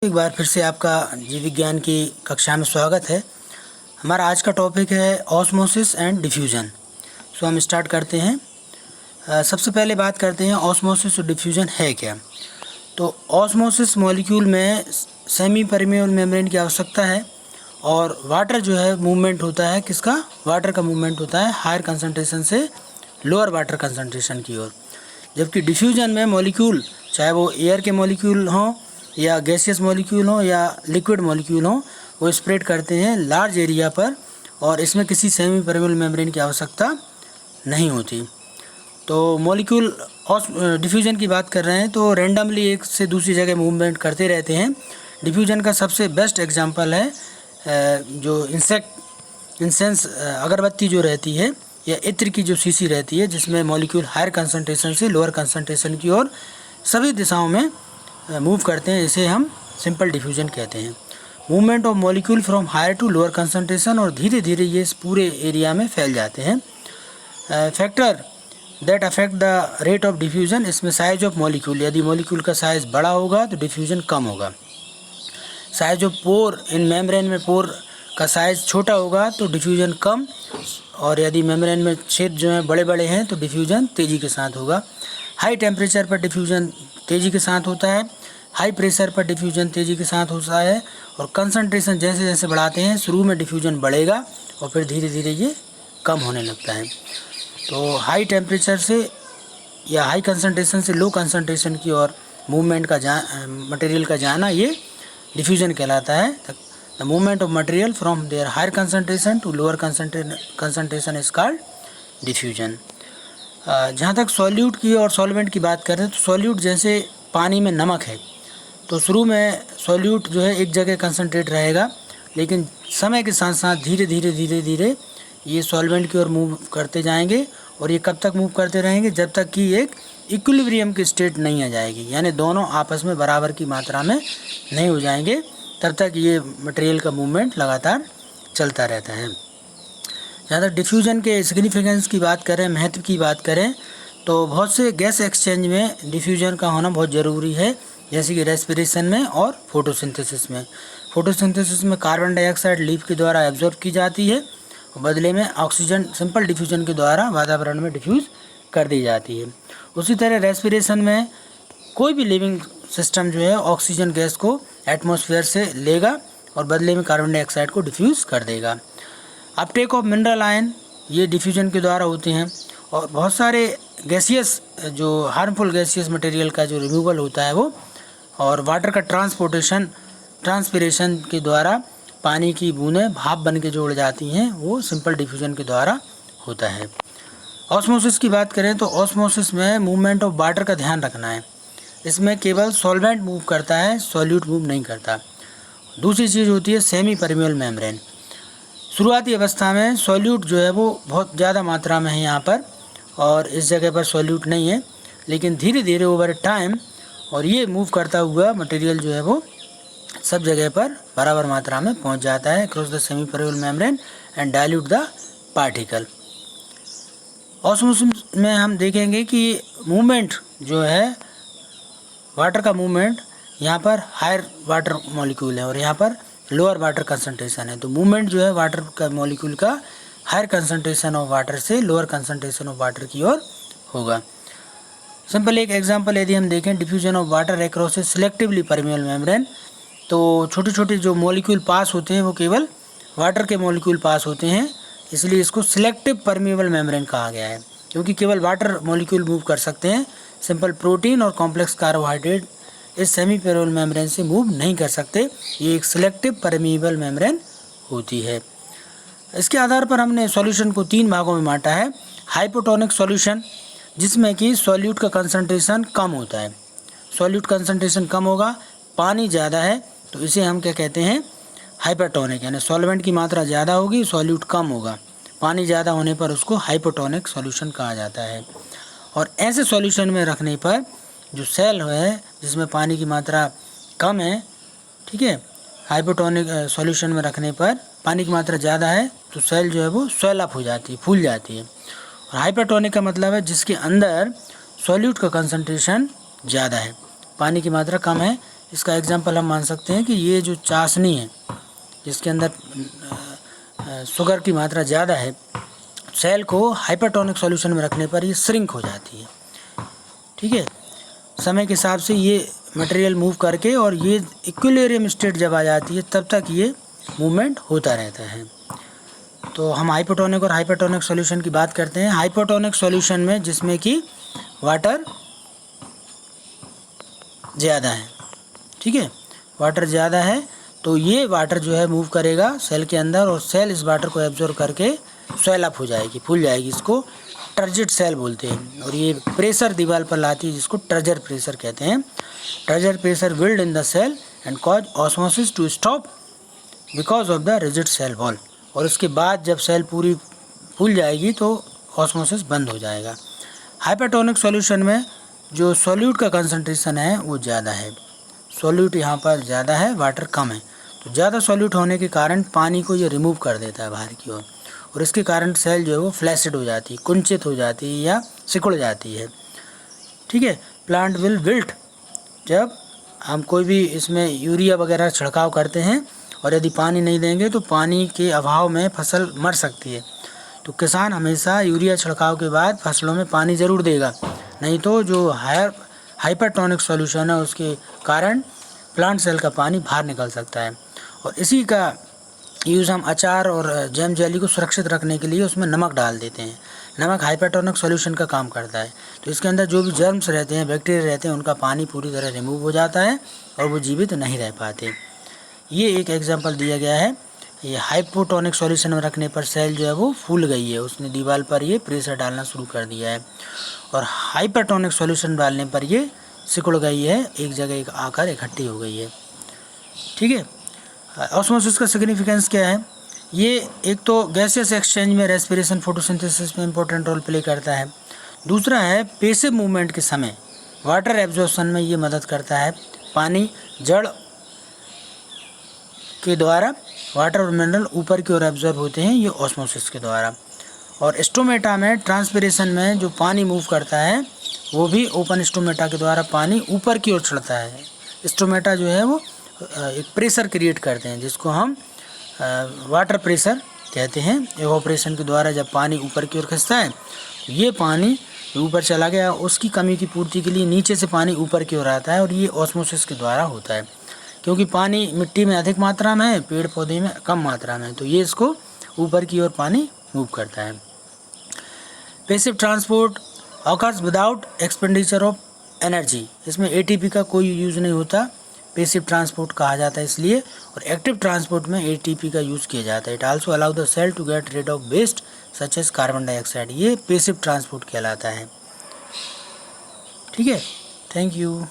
एक बार फिर से आपका जीव विज्ञान की कक्षा में स्वागत है। हमारा आज का टॉपिक है ऑस्मोसिस एंड डिफ्यूजन। सो हम स्टार्ट करते हैं। सबसे पहले बात करते हैं ऑस्मोसिस और डिफ्यूजन है क्या। तो ऑस्मोसिस मॉलिक्यूल में सेमी परमेबल मेम्ब्रेन की आवश्यकता है और वाटर जो है मूवमेंट होता है किसका, वाटर का मूवमेंट होता है हायर कंसनट्रेशन से लोअर वाटर कंसनट्रेशन की ओर। जबकि डिफ्यूजन में मॉलिक्यूल चाहे वो एयर के मॉलिक्यूल हों या गैसियस मॉलिक्यूल हो या लिक्विड मॉलिक्यूल हो, वो स्प्रेड करते हैं लार्ज एरिया पर और इसमें किसी सेमी परमेबल मेम्ब्रेन की आवश्यकता नहीं होती। तो मॉलिक्यूल डिफ्यूजन की बात कर रहे हैं तो रैंडमली एक से दूसरी जगह मूवमेंट करते रहते हैं। डिफ्यूजन का सबसे बेस्ट एग्जांपल है जो इंसेंस अगरबत्ती जो रहती है या इत्र की जो शीशी रहती है, जिसमें मॉलिक्यूल हायर कंसनट्रेशन से लोअर कंसनट्रेशन की ओर सभी दिशाओं में मूव करते हैं, इसे हम सिंपल डिफ्यूजन कहते हैं। Movement of molecule from higher to lower concentration, और धीरे धीरे ये इस पूरे एरिया में फैल जाते हैं। Factor that affect the rate of diffusion, इसमें साइज ऑफ मॉलिक्यूल, यदि मॉलिक्यूल का साइज बड़ा होगा तो डिफ्यूजन कम होगा। Size of pore, in membrane में पोर का साइज छोटा होगा तो डिफ्यूजन कम, और यदि मेम्ब्रेन में छेद जो हैं बड़े बड़े हैं तो डिफ्यूजन तेज़ी के साथ होगा। हाई टेम्परेचर पर डिफ्यूजन तेज़ी के साथ होता है, हाई प्रेशर पर डिफ्यूजन तेज़ी के साथ होता है, और कंसनट्रेशन जैसे जैसे बढ़ाते हैं शुरू में डिफ्यूजन बढ़ेगा और फिर धीरे धीरे ये कम होने लगता है। तो हाई टेम्परेचर से या हाई कंसनट्रेशन से लो कंसनट्रेशन की ओर मूवमेंट का मटेरियल का जाना ये डिफ्यूजन कहलाता है। The movement of material from there higher concentration to lower concentration is called diffusion. जहाँ तक सॉल्यूट की और सॉल्वेंट की बात करें तो सॉल्यूट जैसे पानी में नमक है तो शुरू में सॉल्यूट जो है एक जगह कंसनट्रेट रहेगा, लेकिन समय के साथ साथ धीरे धीरे ये सॉल्वेंट की ओर मूव करते जाएंगे, और ये कब तक मूव करते रहेंगे, जब तक कि एक इक्विलिब्रियम की स्टेट नहीं आ जाएगी, यानी दोनों आपस में बराबर की मात्रा में नहीं हो जाएंगे, तब तक ये मटेरियल का मूवमेंट लगातार चलता रहता है। जहाँ तक डिफ्यूजन के सिग्निफिकेंस की बात करें, महत्व की बात करें, तो बहुत से गैस एक्सचेंज में डिफ्यूजन का होना बहुत ज़रूरी है, जैसे कि रेस्पिरेशन में और फोटोसिंथेसिस में। फोटोसिंथेसिस में कार्बन डाइऑक्साइड लीफ के द्वारा एब्जॉर्ब की जाती है और बदले में ऑक्सीजन सिंपल डिफ्यूजन के द्वारा वातावरण में डिफ्यूज़ कर दी जाती है। उसी तरह रेस्पिरेशन में कोई भी लिविंग सिस्टम जो है ऑक्सीजन गैस को एटमॉस्फेयर से लेगा और बदले में कार्बन डाइऑक्साइड को डिफ्यूज़ कर देगा। अपटेक ऑफ मिनरल आयन ये डिफ्यूजन के द्वारा होते हैं, और बहुत सारे गैसियस जो हार्मफुल गैसियस मटेरियल का जो रिमूवल होता है वो, और वाटर का ट्रांसपिरेशन के द्वारा पानी की बूंदें भाप बन के जोड़ जाती हैं, वो सिंपल डिफ्यूजन के द्वारा होता है। ऑस्मोसिस की बात करें तो ऑस्मोसिस में मूवमेंट ऑफ वाटर का ध्यान रखना है, इसमें केवल सॉल्वेंट मूव करता है, सॉल्यूट मूव नहीं करता। दूसरी चीज़ होती है सेमी परमेबल मेम्ब्रेन। शुरुआती अवस्था में सॉल्यूट जो है वो बहुत ज़्यादा मात्रा में है यहाँ पर, और इस जगह पर सॉल्यूट नहीं है, लेकिन धीरे धीरे ओवर टाइम और ये मूव करता हुआ मटेरियल जो है वो सब जगह पर बराबर मात्रा में पहुँच जाता है cross the semi permeable membrane and dilute the particle. Osmosis में हम देखेंगे कि मूवमेंट जो है वाटर का मूवमेंट, यहाँ पर हायर वाटर मॉलिक्यूल है और यहाँ पर लोअर वाटर कंसनट्रेशन है, तो मूवमेंट जो है वाटर का मॉलिक्यूल का हायर कंसनट्रेशन ऑफ वाटर से लोअर कंसनट्रेशन ऑफ वाटर की ओर होगा। सिंपल एक एग्जांपल यदि हम देखें, diffusion of water across A selectively permeable membrane, तो छोटे छोटे जो मॉलिक्यूल पास होते हैं वो केवल वाटर के मॉलिक्यूल पास होते हैं, इसलिए इसको सिलेक्टिव परमेबल मेम्ब्रेन कहा गया है, क्योंकि केवल वाटर मॉलिक्यूल मूव कर सकते हैं, सिंपल प्रोटीन और कॉम्प्लेक्स कार्बोहाइड्रेट इस सेमी परमेबल मेम्ब्रेन से मूव नहीं कर सकते। ये एक सिलेक्टिव परमेबल मेम्ब्रेन होती है। इसके आधार पर हमने सॉल्यूशन को 3 भागों में बांटा है। हाइपोटोनिक सॉल्यूशन, जिसमें कि सॉल्यूट का कंसंट्रेशन कम होता है, सॉल्यूट कंसंट्रेशन कम होगा, पानी ज़्यादा है तो इसे हम क्या कहते हैं, हाइपरटोनिक, यानी सॉल्वेंट की मात्रा ज़्यादा होगी, सॉल्यूट कम होगा, पानी ज़्यादा होने पर उसको हाइपोटोनिक सॉल्यूशन कहा जाता है। और ऐसे सॉल्यूशन में रखने पर जो सेल है जिसमें पानी की मात्रा कम है, ठीक है, हाइपोटोनिक सॉल्यूशन में रखने पर पानी की मात्रा ज़्यादा है तो सेल जो है वो स्वेल अप हो जाती है, फूल जाती है। और हाइपरटोनिक का मतलब है जिसके अंदर सॉल्यूट का कंसंट्रेशन ज़्यादा है, पानी की मात्रा कम है, इसका एग्जांपल हम मान सकते हैं कि ये जो चाशनी है जिसके अंदर शुगर की मात्रा ज़्यादा है, सेल को हाइपरटोनिक सॉल्यूशन में रखने पर ये श्रिंक हो जाती है। ठीक है, समय के हिसाब से ये मटेरियल मूव करके और ये इक्विलिब्रियम स्टेट जब आ जाती है तब तक ये मूवमेंट होता रहता है। तो हम हाइपोटोनिक और हाइपरटोनिक सॉल्यूशन की बात करते हैं। हाइपोटोनिक सॉल्यूशन में जिसमें कि वाटर ज़्यादा है, ठीक है, वाटर ज़्यादा है, तो ये वाटर जो है मूव करेगा सेल के अंदर और सेल इस वाटर को एब्जॉर्ब करके स्वेल अप हो जाएगी, फूल जाएगी। इसको टर्जिड सेल बोलते हैं। और ये प्रेशर दीवार पर लाती है जिसको ट्रेजर प्रेशर कहते हैं। Turgor pressure build in the cell and cause osmosis to stop because of the rigid cell wall. और उसके बाद जब सेल पूरी फूल जाएगी तो ऑस्मोसिस बंद हो जाएगा। हाइपरटोनिक सॉल्यूशन में जो सॉल्यूट का कंसंट्रेशन है वो ज़्यादा है, सॉल्यूट यहाँ पर ज़्यादा है, वाटर कम है। तो ज़्यादा सॉल्यूट होने के कारण पानी को ये रिमूव कर देता है बाहर की ओर और इसके कारण सेल जो है वो फ्लैसिड हो जाती है, कुंचित हो जाती है या सिकुड़ जाती है। ठीक है, प्लांट विल विल्ट। जब हम कोई भी इसमें यूरिया वगैरह छिड़काव करते हैं और यदि पानी नहीं देंगे तो पानी के अभाव में फसल मर सकती है। तो किसान हमेशा यूरिया छिड़काव के बाद फसलों में पानी ज़रूर देगा, नहीं तो जो हाइपरटोनिक सॉल्यूशन है उसके कारण प्लांट सेल का पानी बाहर निकल सकता है। और इसी का यूज़ हम अचार और जैम जेली को सुरक्षित रखने के लिए उसमें नमक डाल देते हैं। नमक हाइपरटोनिक सॉल्यूशन का काम करता है। तो इसके अंदर जो भी जर्म्स रहते हैं, बैक्टीरिया रहते हैं, उनका पानी पूरी तरह रिमूव हो जाता है और वो जीवित नहीं रह पाते। ये एक एग्जांपल दिया गया है। ये हाइपोटोनिक सॉल्यूशन में रखने पर सेल जो है वो फूल गई है, उसने दीवार पर ये प्रेशर डालना शुरू कर दिया है। और हाइपरटोनिक सॉल्यूशन डालने पर ये सिकुड़ गई है, एक जगह आकर इकट्ठी हो गई है। ठीक है, ऑस्मोसिस का सिग्निफिकेंस क्या है? ये एक तो गैसियस एक्सचेंज में रेस्पिरेशन फोटोसिंथेसिस में इंपॉर्टेंट रोल प्ले करता है। दूसरा है पैसिव मूवमेंट के समय वाटर एब्जॉर्प्शन में ये मदद करता है। पानी जड़ के द्वारा वाटर और मिनरल ऊपर की ओर एब्जॉर्ब होते हैं, ये ऑस्मोसिस के द्वारा। और स्टोमेटा में ट्रांसपिरेशन में जो पानी मूव करता है वो भी ओपन स्टोमेटा के द्वारा पानी ऊपर की ओर चढ़ता है। स्टोमेटा जो है वो एक प्रेशर क्रिएट करते हैं जिसको हम वाटर प्रेशर कहते हैं। इवोपरेशन के द्वारा जब पानी ऊपर की ओर खिंचता है तो ये पानी ऊपर चला गया, उसकी कमी की पूर्ति के लिए नीचे से पानी ऊपर की ओर आता है और ये ऑस्मोसिस के द्वारा होता है। क्योंकि पानी मिट्टी में अधिक मात्रा में है, पेड़ पौधे में कम मात्रा में, तो ये इसको ऊपर की ओर पानी मूव करता है। Passive transport occurs without expenditure of energy. इसमें एटीपी का कोई यूज़ नहीं होता, पैसिव ट्रांसपोर्ट कहा जाता है इसलिए। और एक्टिव ट्रांसपोर्ट में एटीपी का यूज़ किया जाता है। It also allow the cell to get rid of waste such as carbon dioxide. ये पैसिव ट्रांसपोर्ट कहलाता है। ठीक है, थैंक यू।